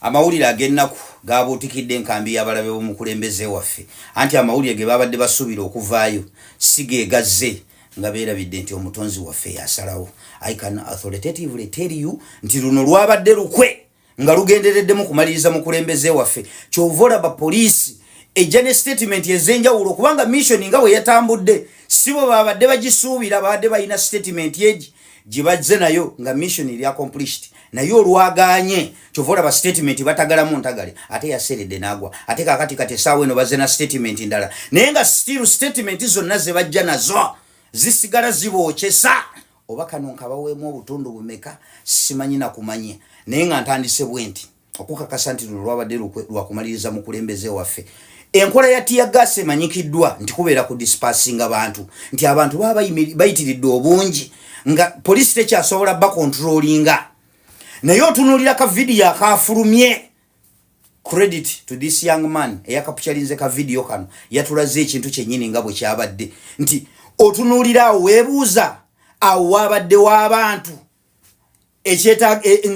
amawulire ag'ennaku gaabuutikidde enkambi y'abalabe b'omukulembeze waffe anti amawulire ge babadde basuubira okuvaayo si geegazze nga beerabidde nti omutonzi waffe yasalawo. I can authoritatively tell you nti luno lwabadde lukwe nga lugendereddemu kumaliriza mukulembeze waffe. Kyova olaba poliisi ejja ne statement ez'enjawulo kubanga mission nga bwe yatambudde si bo babadde bagisuubira, babadde balina statement egi gye bazze nayo nga mission eri accomplished. Naye olwagaanye kyova olaba statement batagalamu ntagale ate yaseredde n'agwa ate kakati essaawa eno bazze na statement ndala naye nga still statement zonna ze bajja nazo zisigala zibookyesa. Oba kano nkabaweemu obutundu bumeka simanyi na kumanya naye nga ntandise bwe nti okukakasa nti luno lwabadde lwakumaliriza mukulembeze waffe. Enkola ya tear gas emanyikiddwa nti kubeera ku dispersing abantu nti abantu baba bayitiridde obungi nga poliisi tekyasobola bakontrolinga. Naye otunuulira ka video akafulumye, credit to this young man eyakapukyalize ka video kano yatulaze ekintu kyennyini nga bwe kyabadde nti otunuulira awo weebuuza awo wabadde w'abantu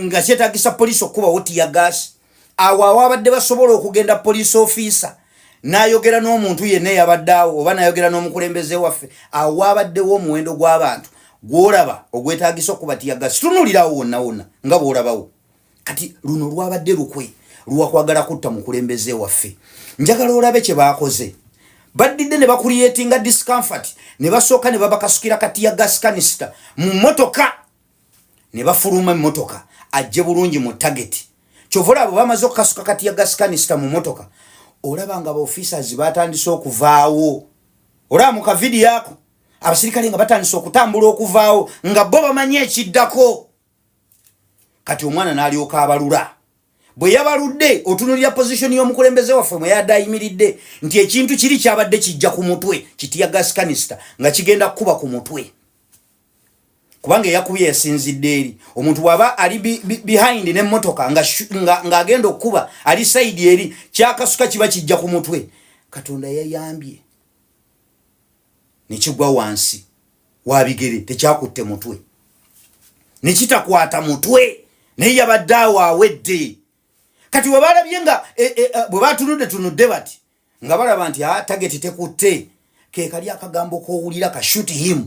nga kyetaagisa poliisi okubawo tear gas awo awabadde basobola okugenda police officer n'ayogera n'omuntu yenna eyabadde awo oba n'ayogera n'omukulembeze waffe awo wabaddewo omuwendo gw'abantu gwolaba ogwetaagisa okuba tear gas. Tunuulirawo wonna wonna nga bw'olabawo. Kati luno lwabadde lukwe lwakwagala kutta mukulembeze waffe. Njagala olabe kye baakoze. Baddidde ne bakuliyetinga discomfort ne basooka ne babakasukira ka tear gas canister mu mmotoka ne bafuluma emmotoka ajje bulungi mu target. Kyova olaba bamaze okukasuka ka tear gas canister mu mmotoka olaba nga ba-officers batandise okuvaawo. Olaba mu kavidiyo ako abasirikale nga batandise okutambula okuvaawo nga bo bamanyi ekiddako. Kati omwana n'alyoka abalula. Bwe yabaludde otunulira position y'omukulembeze waffe mwe yadayimiridde nti ekintu kiri kyabadde kijja ku mutwe tear gas canister nga kigenda kuba ku mutwe kubanga yakubye yasinzidde eri. Omuntu bw'aba ali behind n'emmotoka nga agenda okuba ali side eri kyakasuka kiba kijja ku mutwe. Katonda yayambye nekigwa wansi wabigere tekyakutte mutwe nekitakwata mutwe naye yabadde awo awedde. Kati bwe balabye nga bwe batunudde bati nga balaba nti target tekutte ke kali akagambo kowulira ka shoot him.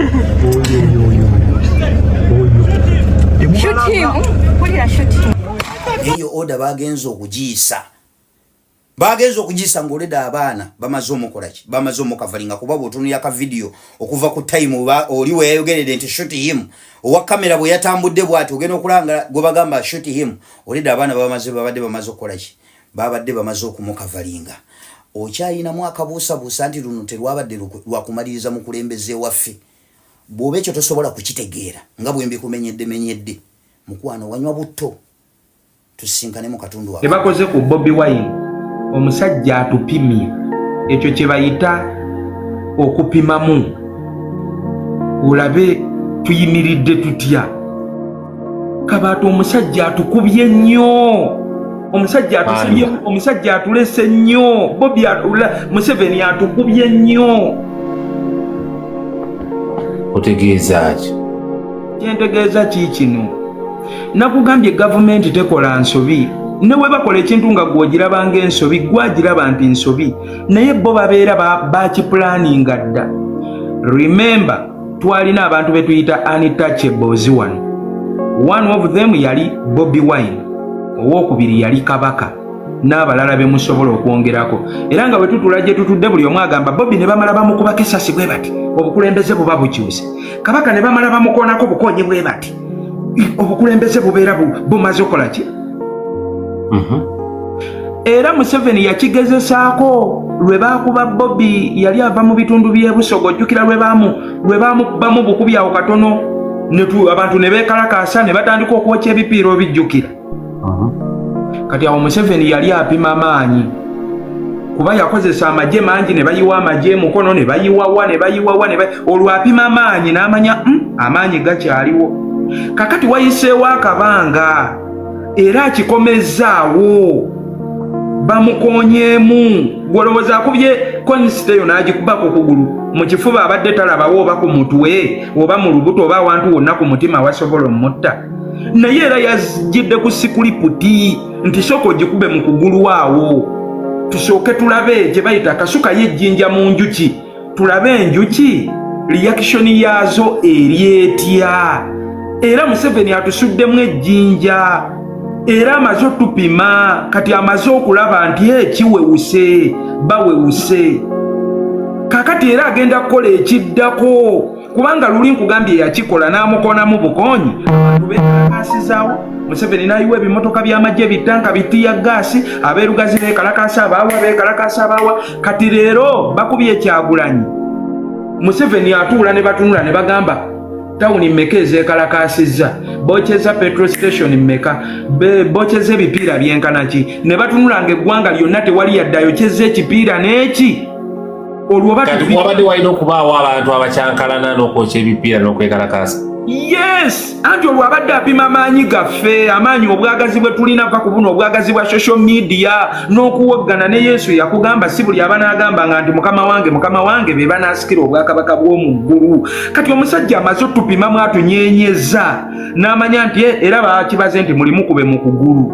Eyo order bagenza okugiyisa ng'oleda abaana bamaze omukolaki bamaze omukavalinga kuba bw'otunulira ka video okuva ku time oli weyayogeredde nti shoot him owa kamera bwe yatambudde bw'ati ogenda okulanga gwe bagamba shoot him oleda abaana babadde bamaze okukolaki babadde bamaze okumukavalinga. Okyayinamu akabuusabuusa nti luno terwabadde lwakumaliriza mukulembeze waffe. Bw'oba ekyo tosobola kukitegeera nga bwe mbikumenyedde mukwano wanywa butto tusinkane mu katundu wako. Tebakoze ku Bobi Wine omusajja atupimye ekyo kye bayita okupimamu olabe tuyimiridde tutya. Kabaata omusajja atukubye nnyo, omusajja atulese nnyo, Bobi Museveni atukubye nnyo. Otegeeza ki? Kyentegeeza kino nakugambye gavumenti tekola nsobi newe bakola ekintu nga gwogirabanga ensobi gwagiraba nti nsobi naye bo babeera bakipulaninga dda. Remember twalina abantu betuyita untouchables wano. One of them yali Bobi Wine, owokubiri yali Kabaka n'abalala bemusobola okwongerako era nga bwe tutula gye tutudde buli omu agamba Bobi ne bamala bamukubako essasi bwe bati obukulembeze buba bukyuse, Kabaka ne bamala bamukoonako bukoonyi bwe bati obukulembeze bubeera bumaze okola ki? Era Museveni yakigezesaako lwe baakuba Bobi yali ava mu bitundu by'ebusogo ojjukira lwe baamukubamu bukubi awo katono abantu ne beekalakaasa ne batandika okwokya ebipiira obijjukira. Kati awo Museveni yali apima maanyi kuba yakozesa amagye mangi ne bayiwa amagye mukono ne bayiwawa olwo apima maanyi n'amanya amaanyi gakyaliwo. Kakati wayiseewo akabanga era akikomezzaawo bamukoonyeemu gwolowooza akubye konsiteyo n'agikuba ku kugulu mu kifuba abadde talabawo oba ku mutwe oba mu lubuto oba awantu wonna ku mutima wasobola omutta naye era yazijjidde ku sikuli puti nti sooka ogikube mu kugulu waawo tusooke tulabe gye bayita kasuka y'ejjinja mu njuki tulabe enjuki liyakishoni yaazo eryetya era Museveni atusuddemu ejjinja era amaze otupima kati amaze okulaba nti kiwewuse bawewuse kakati era agenda kukola ekiddako kubanga luli nkugambye yakikola n'amukonamu bukonyi abantu beekalakasizaawo Museveni n'ayiwa ebimotoka by'amagye bitanka bitiya gaasi abeerugazi beekalakasa abaawa kati leero bakubye Kyagulanyi Museveni atuula ne batunula ne bagamba tawuni mmeka ezeekalakasizza bokyeza petrol station mmeka bokyeza ebipiira byenkana ki ne batunula ng'eggwanga lyonna tewali yaddayo kyeza ekipiira n'eki olwo wabadde walina okubaawo abantu abakyankalana n'okwokya ebipiira n'okwekalakasa. Yes, anti olwo abadde apima amaanyi gaffe amaanyi obwagazi bwe tulina va ku buno obwagazi bwa social media n'okuwoggana ne Yesu yakugamba si buli abanaagamba nga nti mukama wange be banaasikira obwakabaka bw'omu ggulu kati omusajja amaze otupima mwatunyenyeza n'amanya nti era bakibaze nti mulimu kube mu kugulu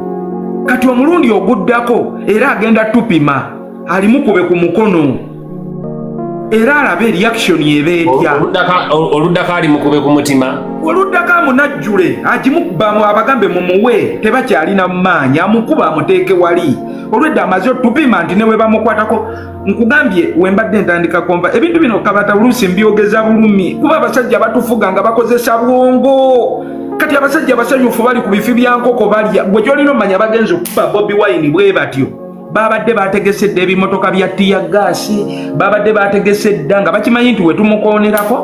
kati omulundi oguddako era agenda tupima alimukube ku mukono era alabe reaction yebeetya oluddako ali mukube ku mutima oluddako amunajjule agimukubamu abagambe mumuwe tebakyalina maanyi amukuba amuteeke wali olwedda amaze otupima nti newe bamukwatako nkugambye wembadde ntandika komva ebintu bino kabata oluusi mbyogeza bulumi kuba abasajja batufuga nga bakozesa bwongo kati abasajja abasanyufu bali ku bifi bya nkoko balya gwe kyolina omanya bagenza okuba Bobi Wine bwe batyo babadde bategesedde ebimotoka bya tiya gaasi babadde bategesedda nga bakimanyi nti wetumukonerako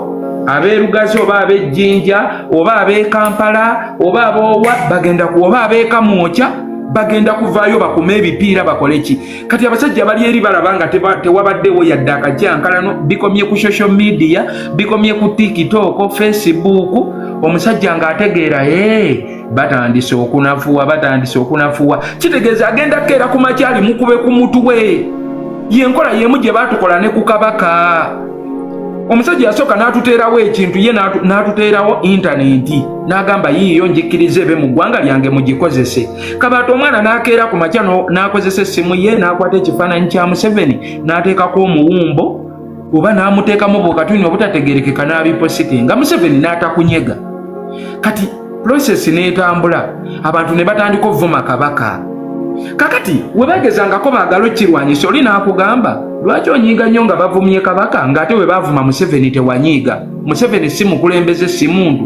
abeerugazi oba ab'ejjinja oba ab'e Kampala oba ab'owa bagenda oba ab'e Kamwokya bagenda kuvaayo bakume ebipiira bakole ki kati abasajja bali eri balaba nga tewabaddewo yadde akajyankalano bikomye ku social media bikomye ku TikTok Facebook omusajja ng'ategeera batandise okunafuwa kitegeeza agenda keera ku makyali mukube ku mutwe yenkola yemu gye batukola ne ku kabaka omusajja yasooka n'atuteerawo ekintu ye n'atuteerawo intaneti n'agamba yiiyo njikkirize ebe mu ggwanga lyange mugikozese kabaata omwana n'akeera ku makya n'akozesa essimu ye n'akwata ekifaananyi kya Museveni n'ateekako omuwumbo oba n'amuteekamu bwokatuni obutategerekeka n'abipositinga Museveni n'atakunyega kati process n'etambula abantu ne batandika ovuma kabaka kakati we bagezangako baagala okirwanyisa oli n'akugamba lwaki onyiiga nnyo nga bavumye kabaka ng'ate we baavuma Museveni tewanyiiga Museveni si mukulembeze si muntu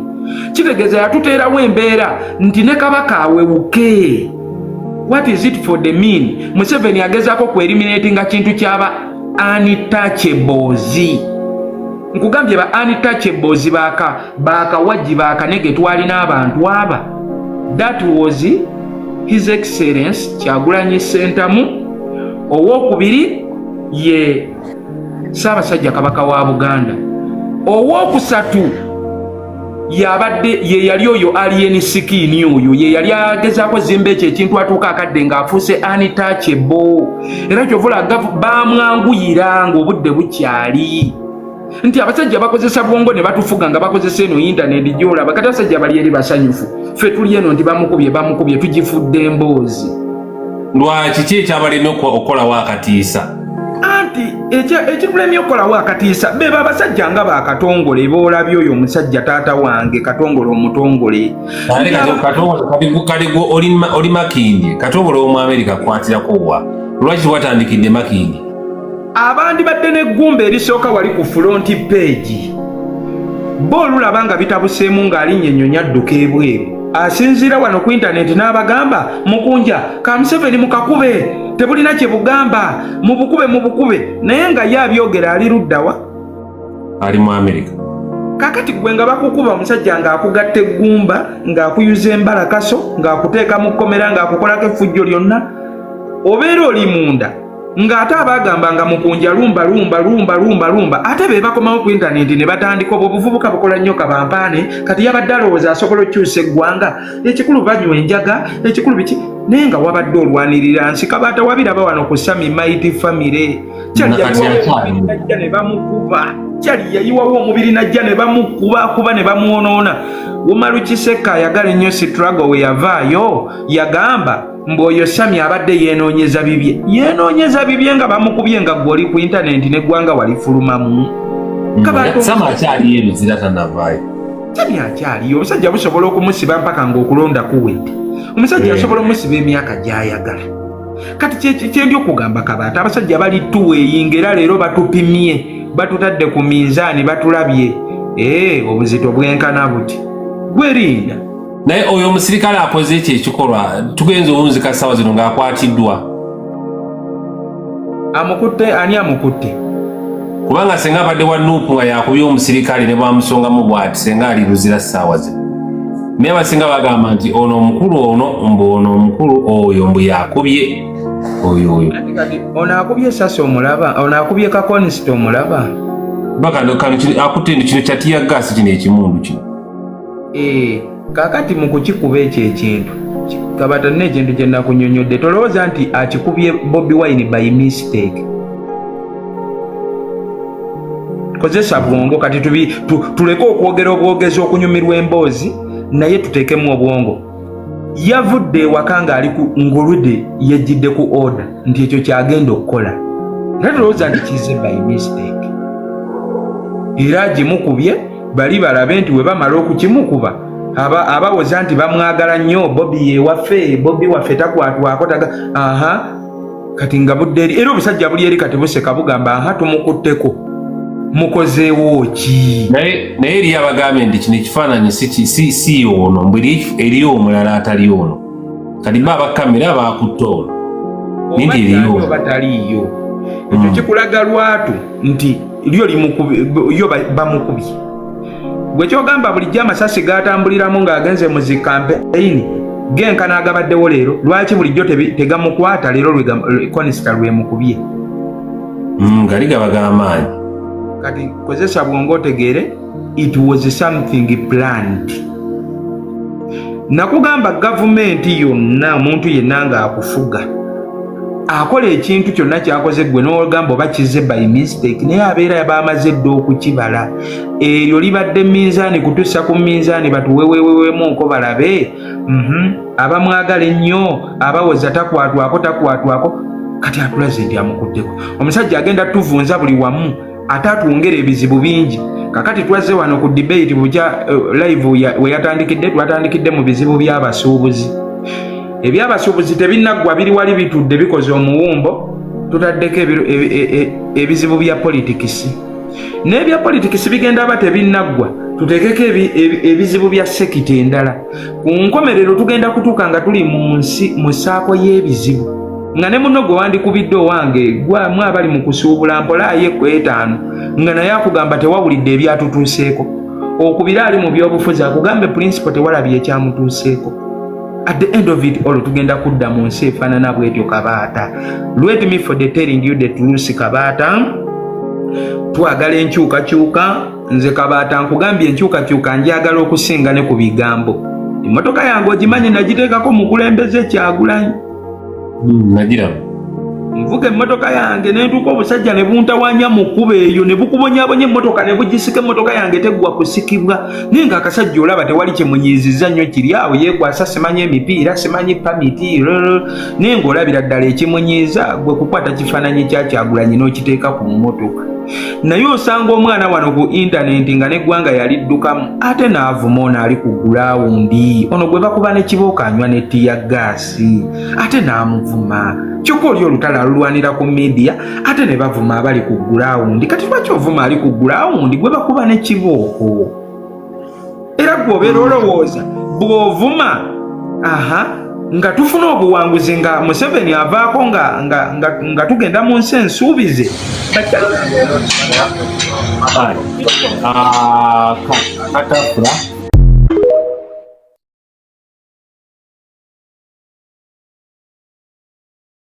kitegeeza yatuteerawo embeera nti ne kabaka awewuke what is it for the mean Museveni agezaako kweriminatinga kintu kyaba untouchables nkugambye ba untouchables baakawajji baakanege twalina abantu aba that was His Excellence Kyagulanyi Ssentamu owookubiri ye Ssaabasajja Kabaka wa Buganda owookusatu ye yali oyo alien sikini oyo ye yali agezaako zimba ekyo ekintu atuuka akadde ng'afuuse untouchable era kyovula baamwanguyira ng'obudde bukyali nti abasajja bakozesa bwongo ne batufuga nga bakozesa eno intaneti gyolaba kati abasajja bali eri basanyufu ffe tuli eno nti bamukubye tugifudde emboozi lwaki ki ekyabalina okukolawo akatiisa anti ekikulemye okukolawo akatiisa beba abasajja nga bakatongole boolabye oyo omusajja taata wange katongole omutongole kati oli Makindye katongole w'omu Amerika kwatirakowa lwaki watandikidde Makindye abandi badde n'eggumba erisooka wali ku front page bo olulaba nga bitabuseemu ng'alinnya ennyonyi adduka ebweru asinziira wano ku intaneti n'abagamba mukunja ka Museveni mukakube tebulina kye bugamba mubukube naye nga ye abyogera ali luddawa ali mu Amerika kakati gwe nga bakukuba omusajja ng'akugatta eggumba ng'akuyuza embalakaso ng'akuteeka mu kkomera ng'akukolako effujjo lyonna obeera oli munda ng'ate abagamba nga mukunja lumba ate be bakomawo ku intaneti ne batandika obwo obuvubuka bukola nnyo kabampaane kati yabadde alowooza asobola okukyusa eggwanga ekikulu banywa enjaga ekikulu biki naye nga wabadde olwanirira nsi kabaata wabiraba wano ku Sami Mighty Family najja ne bamukuba yayiwawo omubiri najja ne bamukuba ne bamwonoona Umaru Kiseka ayagala ennyo struggle we yavaayo yagamba mboyo Sami abadde yenoonyeza bibye nga bamukubye nga gwoli ku internet neggwanga walifulumamu. Sama akyali eruzira tanavaayo. Sami akyaliyo, omusajja busobola okumusiba mpaka ng'okulonda kuwedde. Omusajja asobola omusiba emyaka gy'ayagala. Kati kyendi okugamba Kabaata, abasajja bali tuweeyi ng'era leero batupimye, batutadde ku minzaani batulabye. Obuzito bwenkana buti. Gwerinda. Naye oyo omusirikale akoze ekyo ekikolwa tugenza obunzika ssaawa zino ng'akwatiddwa. Amukutte ani amukutte? Kubanga senga abadde wa Nuupu nga yakubye omusirikale ne bwamusongamu bw'ati senga ali luzira ssaawa zino. Naye abasinga bagamba nti ono omukulu ono omukulu oyo mbu yakubye oyo. Ono akubye essasi omulaba? Ono akubye kakonisita omulaba? Akutte kino kyatiya gaasi kino ekimundu kino. Kakati mu kukikuba ekyo ekintu Kabaata n'ekintu kye nakunyonyodde tolowooza nti akikubye Bobi Wine by mistake. Kozesa bwongo kati tuleke okwogera obwogezi okunyumirwa emboozi naye tuteekemu obwongo. Yavudde ewaka ng'ali ku ngulude yejjidde ku order nti ekyo kyagenda okukola. Naye tulowooza nti kize by mistake. Era agimukubye bali balabe nti we bamala okukimukuba abawoza nti bamwagala nnyo Bobi yewaffe, Bobi waffe takwatwako kati nga budde eri era obusajja buli eri kati buseka bugamba tumukutteko mukozeewo ki? Naye eri abagambye nti kino ekifaananyi si ono mbuli eriyo omulala atali ono kati bakamera bakutte ono nti eriyo bataliyo. Ekyo kikulaga lwatu nti yo bamukubye. Gwe kyogamba bulijjo amasasi gatambuliramu ng'agenze mu zi campaign genkana agabaddewo leero lwaki bulijjo tegamukwata leero konisita lwemukubye? Gali gabaga amaanyi. Kati kozesa bwongo otegeere it was something planned. Nakugamba gavumenti yonna omuntu yenna ng'akufuga akola ekintu kyonna kyakoze gwe n'ogamba oba kize by mistake naye abeera bamaze dda okukibala. Eryo libadde minzaani kutussa ku minzaani batuwewewewemuko balabe abamwagala ennyo abawoza takwatwako kati atulaze nti amukuddeko. Omusajja agenda tuvunza buli wamu ate atwongera ebizibu bingi. Kakati twazze wano ku debate bukya live we twatandikidde mu bizibu by'abasuubuzi. Ebyabasuubuzi tebinaggwa biri wali bitudde bikoze omuwumbo tutaddeko ebizibu bya politikisi. N'ebya politikisi bigenda ba tebinaggwa tuteekeko ebizibu bya sekita endala. Ku nkomerero tugenda kutuuka nga tuli mu nsi mu ssaako y'ebizibu nga ne muno gwe wandikubidde owange gwamu abali mu kusuubula mpolaayo 5 nga naye akugamba tewawulidde ebyatutuuseeko. Okubira ali mu byobufuzi akugambe principal tewalabye ekyamutuuseeko. At the end of it all tugenda kudda mu nsi efaanana bwetyo Kabaata. Let me for the telling you the truth Kabaata. Twagala enkyukakyuka nze Kabaata nkugambye enkyukakyuka njagala okusinga ne ku bigambo. Emmotoka yange ogimanyi nagiteekako mukulembeze Kyagulanyi. Nagira nvuga emmotoka yange nentuuka obusajja ne buntawanya mu kkubo eyo ne bukubonyabonya emmotoka ne bugisika emmotoka yange teggwa kusikibwa naye nga akasajja olaba tewali kyemunyiizizza nnyo kiri awo yeekwasa simanyi emipiira simanyi pamiti naye ng'olabira ddala ekimunyiiza gwe kukwata kifaananyi kya Kyagulanyi n'okiteeka ku mmotoka. Naye osanga omwana wano ku intaneti nga n'eggwanga yaliddukamu ate n'avuma ono ali ku gulawundi ono gwe bakuba ne kibooka anywa ne ttiya gaasi ate n'amuvuma. Kyokka oli olutalo alulwanira ku media ate ne bavuma abali ku gulawundi. Kati lwaki ovuma ali ku gulawundi gwe bakuba ne kibooko? Era gw'obeera olowooza bw'ovuma nga tufuna obuwanguzi nga Museveni avaako nga tugenda mu nsi ensuubize. Katafula